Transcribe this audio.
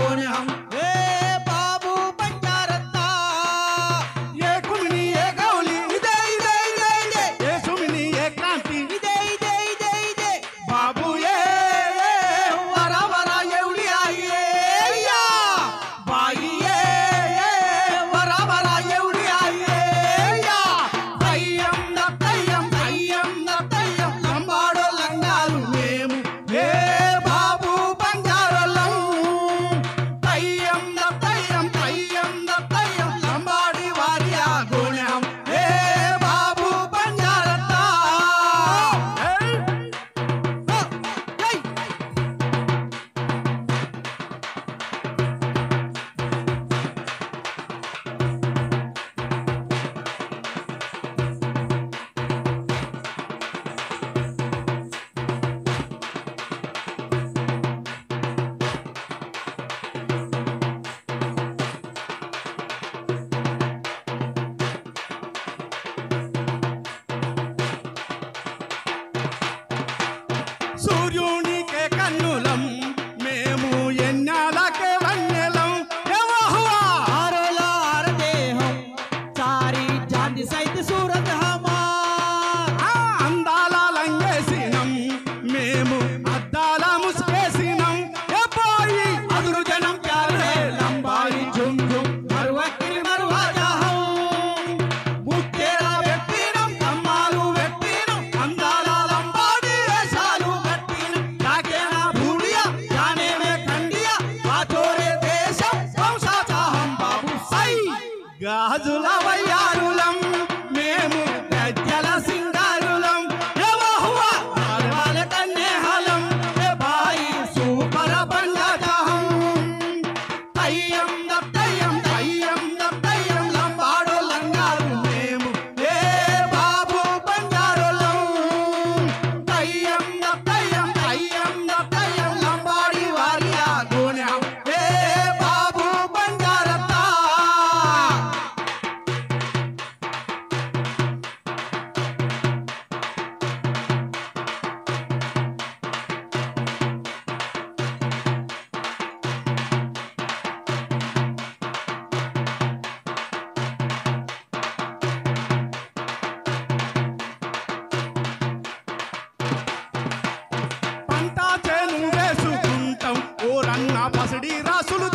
गोने हम बाबू पंचारत्ता ये कुमनी ये गौली इदे इदे इदे इदे ये सुमनी ये क्रांति इदे इदे इदे इदे बाबू ये वरा वरा एवढी आई या बाई ये वरा वरा एवढी आई या तय्यम द तय्यम तय्यम द तय्यम లంబాడో లంగాలు మేము ఏ బాబు బంగారలం తయ్యం ద తయ్యం తయ్యం ద తయ్యం లంబాడి వారియా గోణం ఏ బాబు బంగారత్తా సూర్యునికే కన్నులం మేము ఎన్నాలకే వన్నెలం యెహోవా ఆరోలా ఆరదేహం సారీ చాంది సైత సూరత్ హమార్ అందాల లంగేసినం మేము అద్దాల ముసుకేసినం ఎపోయి అదురు జనం ప్యారే లంబాయి జుమ్ జుమ్ మరువకి మరువా జహం ముక్కేల వెట్టినం కమ్మాలు వెట్టినం అందాల లంబాడి వేషాలు వెట్టినం నాకేనా భూడియా జానే మే ఖండియా వాతోరే దేశం వంశాచాహం బాబు సై గాజుల వయ్యారులం మేము గజ్జల సింగారులం యెహోవా వాల కన్నేహలం ఏ బాయి సూపర బంగాజహం తయ్యం ద తయ్యం తయ్యం ద తయ్యం లంబాడో లంగారు మేము ఏ బాబు బంగారులం తయ్యం ద తయ్యం తయ్యం ద తయ్యం లంబాడి వారియా గోణం ఏ బాబు బంగారత్తా పంట చేను వేసుకుంటాం ఓరన్న పసిడి రాసులు